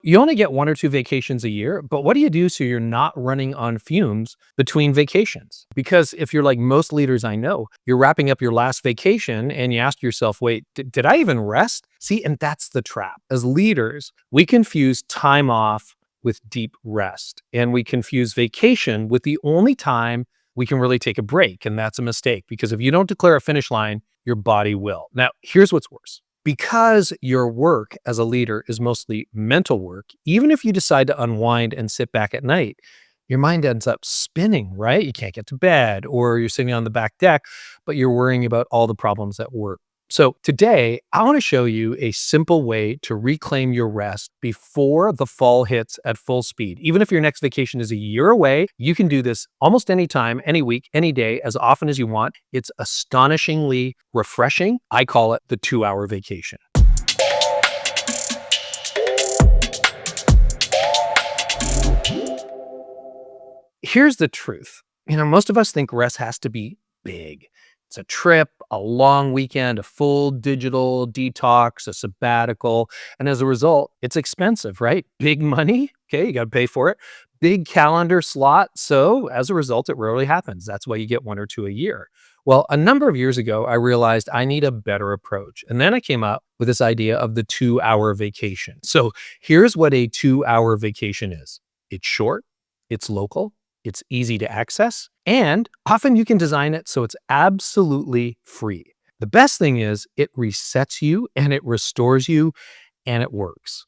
you only get 1 or 2 vacations a year, but what do you do so you're not running on fumes between vacations? Because if you're like most leaders I know, you're wrapping up your last vacation and you ask yourself, wait, did I even rest? See, and that's the trap. As leaders, we confuse time off with deep rest, and we confuse vacation with the only time we can really take a break. And that's a mistake, because if you don't declare a finish line, your body will. Now, here's what's worse. Because your work as a leader is mostly mental work, even if you decide to unwind and sit back at night, your mind ends up spinning, right? You can't get to bed, or you're sitting on the back deck, but you're worrying about all the problems at work. So today, I want to show you a simple way to reclaim your rest before the fall hits at full speed. Even if your next vacation is a year away, you can do this almost any time, any week, any day, as often as you want. It's astonishingly refreshing. I call it the 2-hour vacation. Here's the truth. Most of us think rest has to be big. It's a trip, a long weekend, a full digital detox, a sabbatical. And as a result, it's expensive, right? Big money. Okay, you got to pay for it. Big calendar slot. So as a result, it rarely happens. That's why you get 1 or 2 a year. Well, a number of years ago, I realized I need a better approach. And then I came up with this idea of the 2-hour vacation. So here's what a 2-hour vacation is. It's short, it's local, it's easy to access, and often you can design it so it's absolutely free. The best thing is it resets you and it restores you, and it works.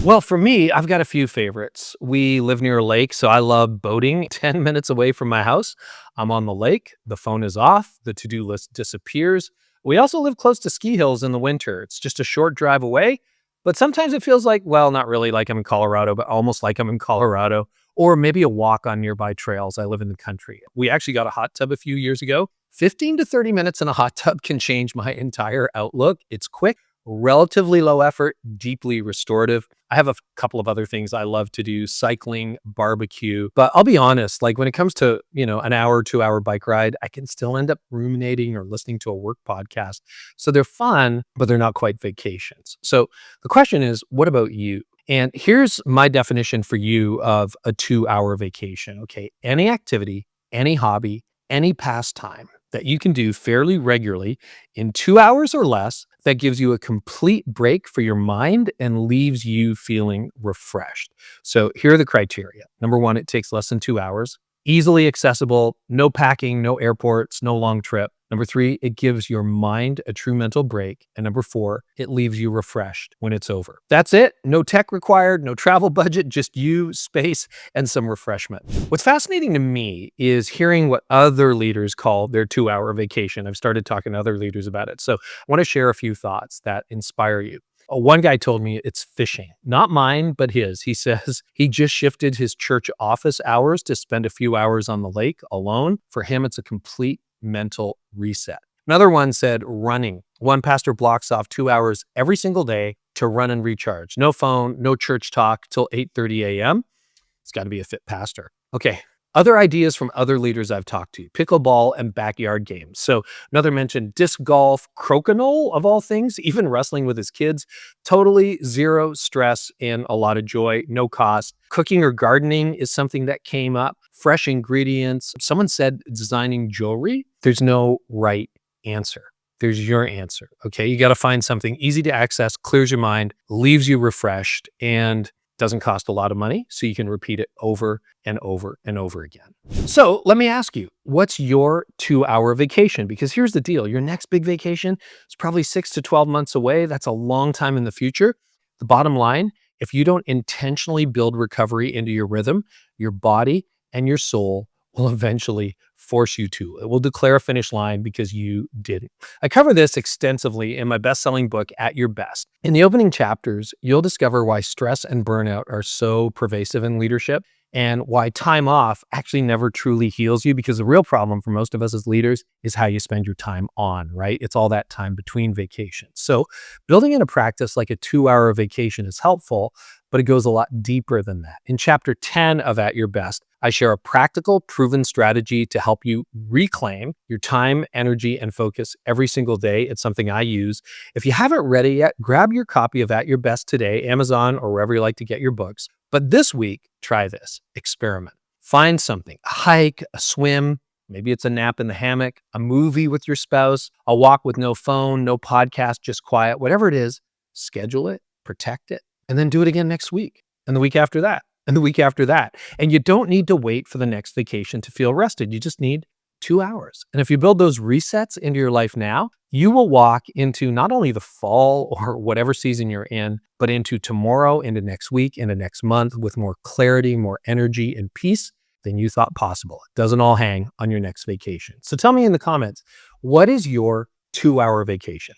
Well, for me, I've got a few favorites. We live near a lake, so I love boating. 10 minutes away from my house, I'm on the lake, the phone is off, the to-do list disappears. We also live close to ski hills in the winter. It's just a short drive away, but sometimes it feels like, well, not really like I'm in Colorado, but almost like I'm in Colorado, or maybe a walk on nearby trails. I live in the country. We actually got a hot tub a few years ago. 15 to 30 minutes in a hot tub can change my entire outlook. It's quick, relatively low effort, deeply restorative. I have a couple of other things I love to do: cycling, barbecue. But I'll be honest, like when it comes to, an hour, 2-hour bike ride, I can still end up ruminating or listening to a work podcast. So they're fun, but they're not quite vacations. So the question is, what about you? And here's my definition for you of a 2-hour vacation. Okay. Any activity, any hobby, any pastime that you can do fairly regularly in 2 hours or less that gives you a complete break for your mind and leaves you feeling refreshed. So here are the criteria. Number 1, it takes less than 2 hours. Easily accessible, no packing, no airports, no long trip. Number 3, it gives your mind a true mental break. And number 4, it leaves you refreshed when it's over. That's it. No tech required, no travel budget, just you, space, and some refreshment. What's fascinating to me is hearing what other leaders call their 2-hour vacation. I've started talking to other leaders about it. So I want to share a few thoughts that inspire you. One guy told me it's fishing, not mine, but his. He says he just shifted his church office hours to spend a few hours on the lake alone. For him, it's a complete mental reset. Another one said running. One pastor blocks off 2 hours every single day to run and recharge. No phone, no church talk till 8:30 a.m. It's got to be a fit pastor. Okay. Other ideas from other leaders I've talked to: pickleball and backyard games. So another mentioned disc golf, crokinole of all things, even wrestling with his kids. Totally zero stress and a lot of joy, no cost. Cooking or gardening is something that came up. Fresh ingredients. Someone said designing jewelry. There's no right answer. There's your answer. Okay. You got to find something easy to access, clears your mind, leaves you refreshed, and doesn't cost a lot of money, so you can repeat it over and over and over again. So let me ask you, what's your 2-hour vacation? Because here's the deal. Your next big vacation is probably 6 to 12 months away. That's a long time in the future. The bottom line, if you don't intentionally build recovery into your rhythm, your body and your soul will eventually force you to. It will declare a finish line because you didn't. I cover this extensively in my best-selling book, At Your Best. In the opening chapters, you'll discover why stress and burnout are so pervasive in leadership, and why time off actually never truly heals you, because the real problem for most of us as leaders is how you spend your time on, right? It's all that time between vacations. So building in a practice like a 2-hour vacation is helpful, but it goes a lot deeper than that. In chapter 10 of At Your Best, I share a practical, proven strategy to help you reclaim your time, energy, and focus every single day. It's something I use. If you haven't read it yet, grab your copy of At Your Best today, Amazon or wherever you like to get your books. But this week, try this. Experiment. Find something, a hike, a swim, maybe it's a nap in the hammock, a movie with your spouse, a walk with no phone, no podcast, just quiet, whatever it is, schedule it, protect it, and then do it again next week, and the week after that, and the week after that. And you don't need to wait for the next vacation to feel rested. You just need 2 hours. And if you build those resets into your life now, you will walk into not only the fall or whatever season you're in, but into tomorrow, into next week, into next month with more clarity, more energy, and peace than you thought possible. It doesn't all hang on your next vacation. So tell me in the comments, what is your 2-hour vacation?